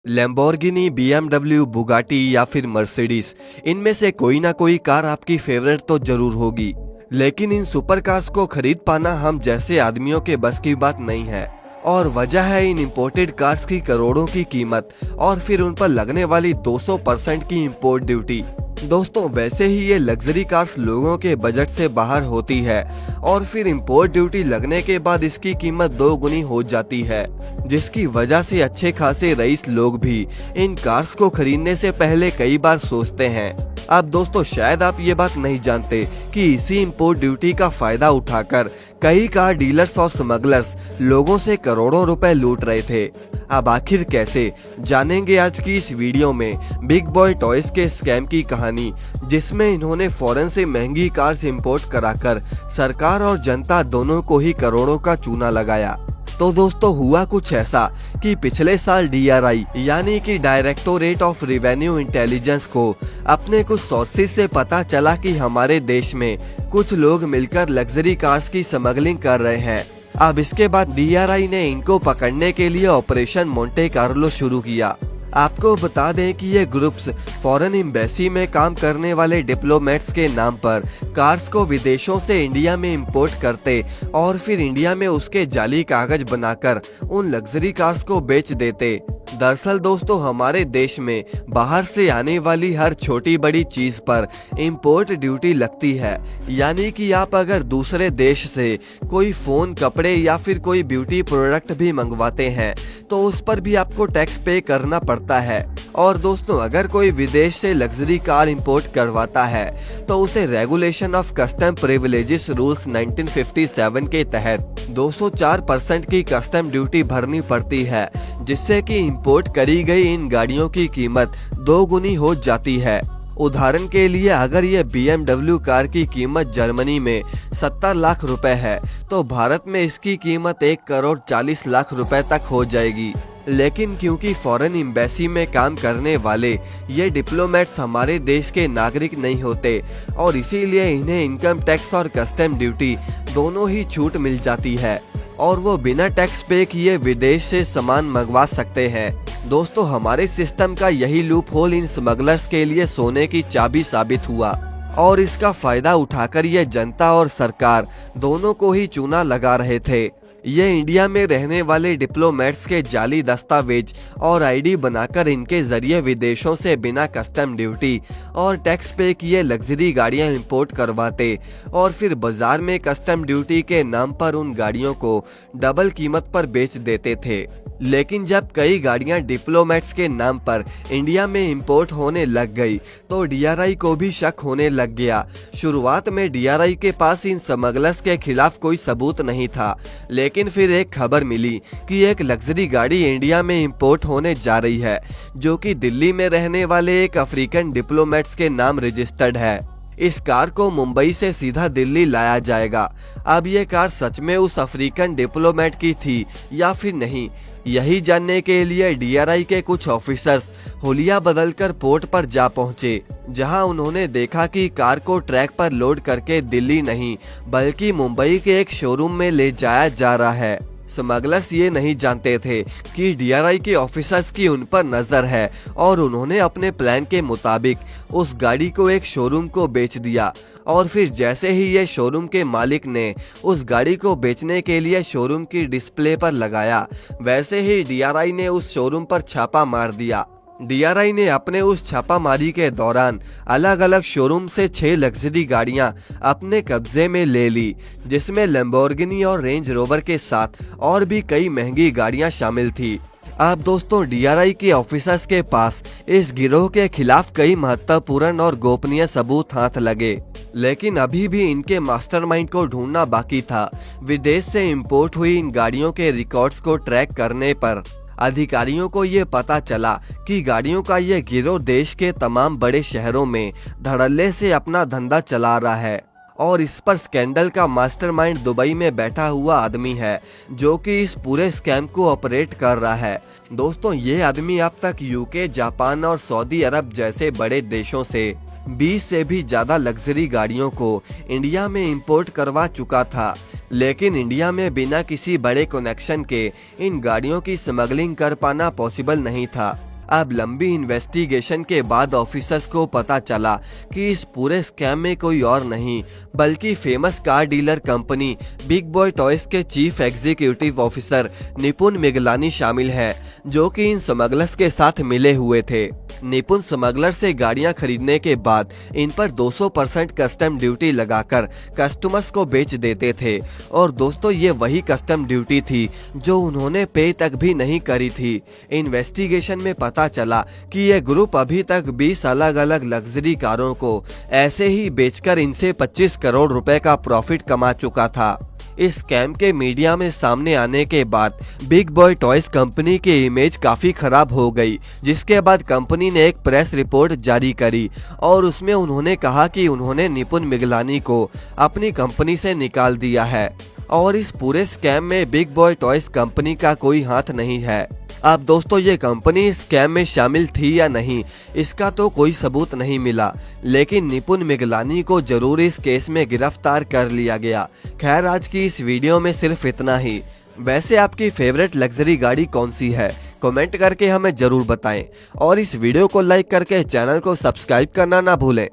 Lamborghini, BMW, Bugatti या फिर Mercedes, इनमें से कोई ना कोई कार आपकी फेवरेट तो जरूर होगी। लेकिन इन सुपर कार्स को खरीद पाना हम जैसे आदमियों के बस की बात नहीं है। और वजह है इन इंपोर्टेड कार्स की करोड़ों की कीमत और फिर उन पर लगने वाली 200% की इंपोर्ट ड्यूटी। दोस्तों, वैसे ही ये लग्जरी कार्स लोगों के बजट से बाहर होती है और फिर इंपोर्ट ड्यूटी लगने के बाद इसकी कीमत 2 गुनी हो जाती है, जिसकी वजह से अच्छे खासे रईस लोग भी इन कार्स को खरीदने से पहले कई बार सोचते हैं। अब दोस्तों, शायद आप ये बात नहीं जानते कि इसी इंपोर्ट ड्यूटी का फायदा उठाकर कई कार डीलर्स और स्मगलर्स लोगों से करोड़ों रुपए लूट रहे थे। अब आखिर कैसे, जानेंगे आज की इस वीडियो में बिग बॉय टॉयज के स्कैम की कहानी, जिसमें इन्होंने फॉरेन से महंगी कार्स इंपोर्ट कराकर सरकार और जनता दोनों को ही करोड़ों का चूना लगाया। तो दोस्तों, हुआ कुछ ऐसा कि पिछले साल डीआरआई यानी कि डायरेक्टोरेट ऑफ रेवेन्यू इंटेलिजेंस को अपने कुछ सोर्सेज से पता चला कि हमारे देश में कुछ लोग मिलकर लग्जरी कार्स की स्मगलिंग कर रहे हैं। अब इसके बाद डीआरआई ने इनको पकड़ने के लिए ऑपरेशन मोंटे कार्लो शुरू किया। आपको बता दें कि ये ग्रुप्स फॉरेन एम्बेसी में काम करने वाले डिप्लोमेट्स के नाम पर कार्स को विदेशों से इंडिया में इंपोर्ट करते और फिर इंडिया में उसके जाली कागज बनाकर उन लग्जरी कार्स को बेच देते। दरअसल दोस्तों, हमारे देश में बाहर से आने वाली हर छोटी बड़ी चीज पर इंपोर्ट ड्यूटी लगती है। यानी कि आप अगर दूसरे देश से कोई फोन, कपड़े या फिर कोई ब्यूटी प्रोडक्ट भी मंगवाते हैं तो उस पर भी आपको टैक्स पे करना पड़ता है। और दोस्तों, अगर कोई विदेश से लग्जरी कार इंपोर्ट करवाता है तो उसे regulation of custom privileges rules 1957 के तहत 204% की कस्टम ड्यूटी भरनी पड़ती है, जिससे कि इंपोर्ट करी गई इन गाड़ियों की कीमत 2 गुनी हो जाती है। उदाहरण के लिए, अगर ये BMW कार की कीमत जर्मनी में 70 लाख रुपए है तो भारत में इसकी कीमत 1,40,00,000 रुपए तक हो जाएगी। लेकिन क्योंकि फॉरेन एम्बेसी में काम करने वाले ये डिप्लोमेट्स हमारे देश के नागरिक नहीं होते और इसीलिए इन्हें इनकम टैक्स और कस्टम ड्यूटी दोनों ही छूट मिल जाती है और वो बिना टैक्स पे किए विदेश से सामान मंगवा सकते हैं। दोस्तों, हमारे सिस्टम का यही लूप होल इन स्मगलर्स के लिए सोने की चाबी साबित हुआ और इसका फायदा उठाकर ये जनता और सरकार दोनों को ही चूना लगा रहे थे। ये इंडिया में रहने वाले डिप्लोमेट्स के जाली दस्तावेज और आईडी बनाकर इनके जरिए विदेशों से बिना कस्टम ड्यूटी और टैक्स पे किए लग्जरी गाड़ियां इंपोर्ट करवाते और फिर बाजार में कस्टम ड्यूटी के नाम पर उन गाड़ियों को डबल कीमत पर बेच देते थे। लेकिन जब कई गाड़ियां डिप्लोमेट्स के नाम पर इंडिया में इंपोर्ट होने लग गई तो डीआरआई को भी शक होने लग गया। शुरुआत में डीआरआई के पास इन स्मगलर्स के खिलाफ कोई सबूत नहीं था, लेकिन फिर एक खबर मिली कि एक लग्जरी गाड़ी इंडिया में इंपोर्ट होने जा रही है, जो कि दिल्ली में रहने वाले एक अफ्रीकन डिप्लोमेट्स के नाम रजिस्टर्ड है। इस कार को मुंबई से सीधा दिल्ली लाया जाएगा। अब ये कार सच में उस अफ्रीकन डिप्लोमेट की थी या फिर नहीं, यही जानने के लिए डीआरआई के कुछ ऑफिसर्स हुलिया बदलकर पोर्ट पर जा पहुंचे, जहां उन्होंने देखा कि कार को ट्रैक पर लोड करके दिल्ली नहीं बल्कि मुंबई के एक शोरूम में ले जाया जा रहा है। स्मगलर्स ये नहीं जानते थे कि डीआरआई के ऑफिसर्स की उन पर नजर है और उन्होंने अपने प्लान के मुताबिक उस गाड़ी को एक शोरूम को बेच दिया। और फिर जैसे ही ये शोरूम के मालिक ने उस गाड़ी को बेचने के लिए शोरूम की डिस्प्ले पर लगाया, वैसे ही डीआरआई ने उस शोरूम पर छापा मार दिया। डीआरआई ने अपने उस छापामारी के दौरान अलग अलग शोरूम से 6 लग्जरी गाड़ियां अपने कब्जे में ले ली, जिसमें लैम्बोर्गिनी और रेंज रोवर के साथ और भी कई महंगी गाड़ियां शामिल थी। अब दोस्तों, डीआरआई के ऑफिसर्स के पास इस गिरोह के खिलाफ कई महत्वपूर्ण और गोपनीय सबूत हाथ लगे, लेकिन अभी भी इनके मास्टरमाइंड को ढूंढना बाकी था। विदेश से इंपोर्ट हुई इन गाड़ियों के रिकॉर्ड्स को ट्रैक करने पर अधिकारियों को ये पता चला कि गाड़ियों का ये गिरोह देश के तमाम बड़े शहरों में धड़ल्ले से अपना धंधा चला रहा है और इस पर स्कैंडल का मास्टरमाइंड दुबई में बैठा हुआ आदमी है, जो कि इस पूरे स्कैम को ऑपरेट कर रहा है। दोस्तों, ये आदमी अब तक यूके, जापान और सऊदी अरब जैसे बड़े देशों से 20 से भी ज्यादा लग्जरी गाड़ियों को इंडिया में इंपोर्ट करवा चुका था, लेकिन इंडिया में बिना किसी बड़े कनेक्शन के इन गाड़ियों की स्मगलिंग कर पाना पॉसिबल नहीं था। अब लंबी इन्वेस्टिगेशन के बाद ऑफिसर्स को पता चला कि इस पूरे स्कैम में कोई और नहीं बल्कि famous car dealer company big boy toys के चीफ एग्जीक्यूटिव ऑफिसर निपुण मिगलानी शामिल है, जो कि इन स्मगलर्स के साथ मिले हुए थे। निपुण स्मगलर से गाड़ियां खरीदने के बाद इन पर 200% कस्टम ड्यूटी लगाकर कस्टमर्स को बेच देते थे। और दोस्तों, ये वही कस्टम ड्यूटी थी जो उन्होंने पे तक भी नहीं करी थी। इन्वेस्टिगेशन में पता चला कि ये ग्रुप अभी तक 20 अलग अलग लग्जरी कारों को ऐसे ही बेचकर इनसे 25 करोड़ रुपए का प्रॉफिट कमा चुका था। इस स्कैम के मीडिया में सामने आने के बाद बिग बॉय टॉयज कंपनी की इमेज काफी खराब हो गई, जिसके बाद कंपनी ने एक प्रेस रिपोर्ट जारी करी और उसमें उन्होंने कहा कि उन्होंने निपुण मिगलानी को अपनी कंपनी से निकाल दिया है और इस पूरे स्कैम में बिग बॉय टॉयज कंपनी का कोई हाथ नहीं है। अब दोस्तों, ये कंपनी स्कैम में शामिल थी या नहीं, इसका तो कोई सबूत नहीं मिला, लेकिन निपुण मिगलानी को जरूर इस केस में गिरफ्तार कर लिया गया। खैर, आज की इस वीडियो में सिर्फ इतना ही। वैसे आपकी फेवरेट लग्जरी गाड़ी कौन सी है? कमेंट करके हमें जरूर बताएं और इस वीडियो को लाइक करके चैनल को सब्सक्राइब करना ना भूलें।